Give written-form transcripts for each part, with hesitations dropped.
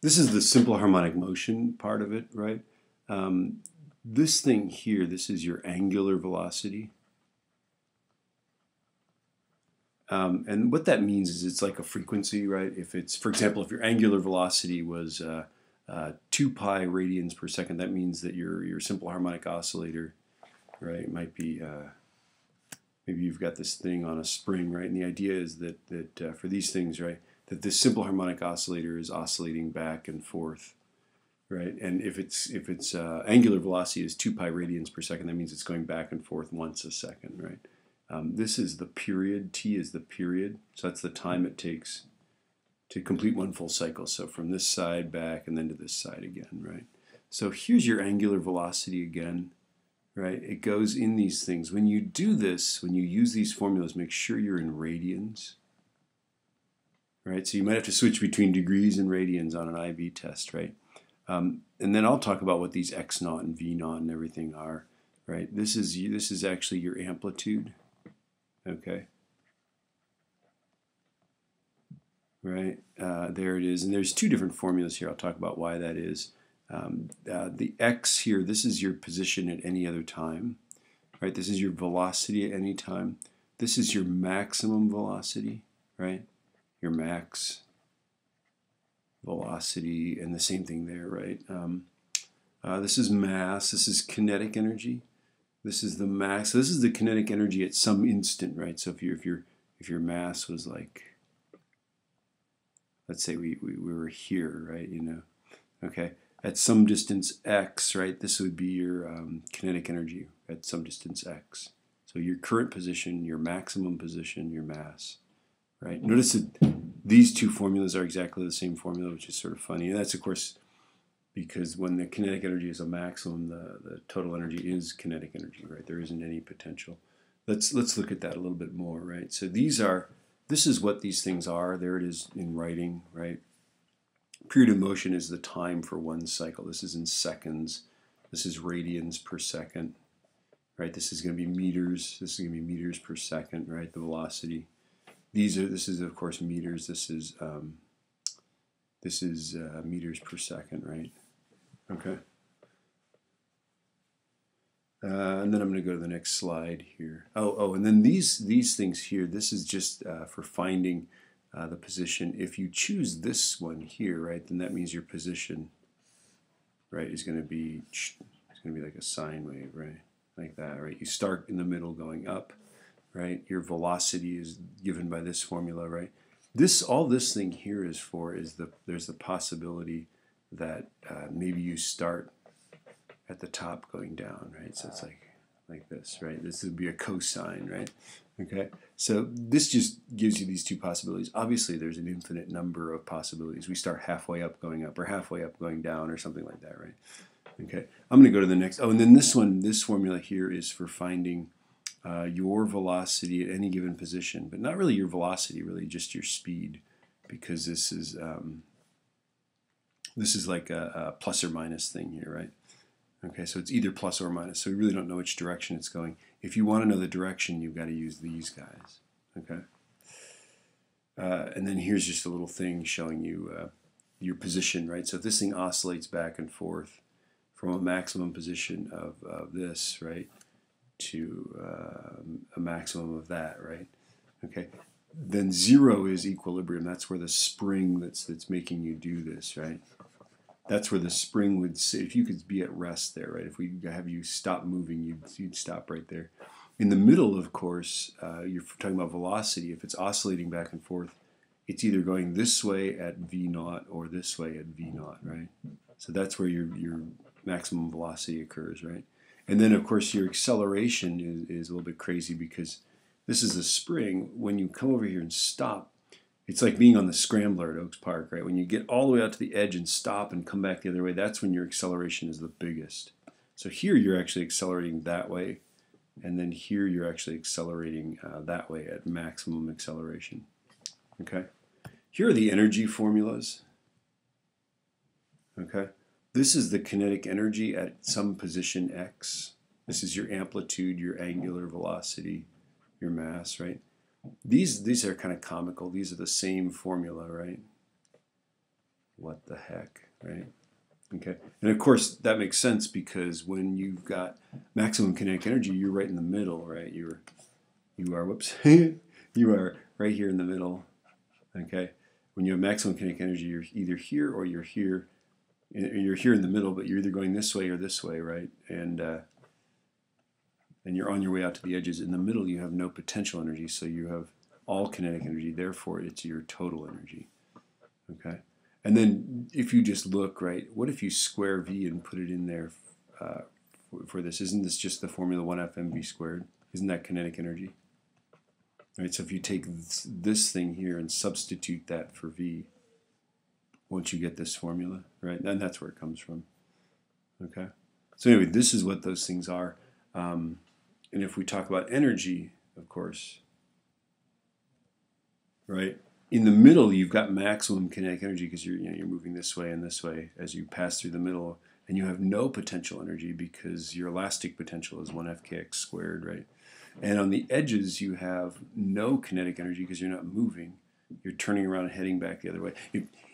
This is the simple harmonic motion part of it, right? This thing here, this is your angular velocity. And what that means is it's like a frequency, right? If it's, for example, if your angular velocity was 2 pi radians per second, that means that your simple harmonic oscillator, right, might be, maybe you've got this thing on a spring, right? And the idea is that for these things, right, that this simple harmonic oscillator is oscillating back and forth, right? And if its angular velocity is 2 pi radians per second, that means it's going back and forth once a second, right? This is the period. T is the period, so that's the time it takes to complete one full cycle. So from this side back and then to this side again, right? So here's your angular velocity again, right? It goes in these things. When you do this, when you use these formulas, make sure you're in radians, right? So you might have to switch between degrees and radians on an IB test, right? And then I'll talk about what these X naught and V naught and everything are, right? This is actually your amplitude. Okay, right, there it is, and there's two different formulas here. I'll talk about why that is. The X here, this is your position at any other time, right? This is your velocity at any time. This is your maximum velocity, right? Your max velocity, and the same thing there, right? This is mass, this is kinetic energy. This is the mass. So this is the kinetic energy at some instant, right? So if your mass was like, let's say we were here, right? You know, okay, at some distance x, right? This would be your kinetic energy at some distance x. So your current position, your maximum position, your mass, right? Notice that these two formulas are exactly the same formula, which is sort of funny, and that's of course because when the kinetic energy is a maximum, the total energy is kinetic energy, right? There isn't any potential. Let's look at that a little bit more, right? So this is what these things are. There it is in writing, right? Period of motion is the time for one cycle. This is in seconds. This is radians per second, right? This is going to be meters. This is going to be meters per second, right? The velocity. This is of course meters. This is meters per second, right? Okay. And then I'm going to go to the next slide here. And then these things here, this is just for finding the position. If you choose this one here, right, then that means your position, right, is going to be, like a sine wave, right, like that, right? You start in the middle going up, right? Your velocity is given by this formula, right? All this thing here is for there's the possibility that maybe you start at the top going down, right? So it's like this, right? This would be a cosine, right? Okay, so this just gives you these two possibilities. Obviously, there's an infinite number of possibilities. We start halfway up going up, or halfway up going down, or something like that, right? Okay, I'm going to go to the next. Oh, and then this formula here is for finding your velocity at any given position, but not really your velocity, really just your speed, because this is like a plus or minus thing here, right? Okay, so it's either plus or minus, so we really don't know which direction it's going. If you want to know the direction, you've got to use these guys, okay? And then here's just a little thing showing you your position, right? So if this thing oscillates back and forth from a maximum position of this, right, to a maximum of that, right? Okay, then 0 is equilibrium. That's where the spring that's making you do this, right? That's where the spring would sit. If you could be at rest there, right? If we have you stop moving, you'd stop right there. In the middle, of course, you're talking about velocity. If it's oscillating back and forth, it's either going this way at V naught or this way at V naught, right? So that's where your maximum velocity occurs, right? And then, of course, your acceleration is a little bit crazy because this is a spring. When you come over here and stop, it's like being on the scrambler at Oaks Park, right? When you get all the way out to the edge and stop and come back the other way, that's when your acceleration is the biggest. So here you're actually accelerating that way, and then here you're actually accelerating that way at maximum acceleration. Okay? Here are the energy formulas. Okay? This is the kinetic energy at some position x. This is your amplitude, your angular velocity, your mass, right? These are kind of comical. These are the same formula, right? what the heck, right? Okay, and of course that makes sense because when you've got maximum kinetic energy, you're right in the middle, right? You are whoops, you are right here in the middle. Okay, when you have maximum kinetic energy, you're either here or you're here. You're here in the middle, but you're either going this way or this way, right? And you're on your way out to the edges. In the middle, you have no potential energy, so you have all kinetic energy. Therefore, it's your total energy. Okay. And then if you just look, right, what if you square V and put it in there for this? Isn't this just the formula 1/2 mv squared? Isn't that kinetic energy? Right, so if you take this thing here and substitute that for V, won't you get this formula, right? And that's where it comes from. Okay. So anyway, this is what those things are. And if we talk about energy, of course, right? In the middle, you've got maximum kinetic energy because you're moving this way and this way as you pass through the middle, and you have no potential energy because your elastic potential is 1/2 kx squared, right? And on the edges, you have no kinetic energy because you're not moving. You're turning around and heading back the other way.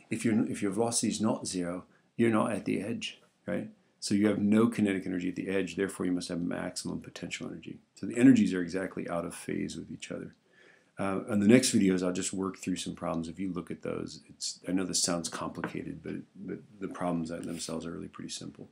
If your velocity is not zero, you're not at the edge, right? So you have no kinetic energy at the edge. Therefore, you must have maximum potential energy. So the energies are exactly out of phase with each other. On the next videos, I'll just work through some problems. If you look at those, I know this sounds complicated, but the problems themselves are really pretty simple.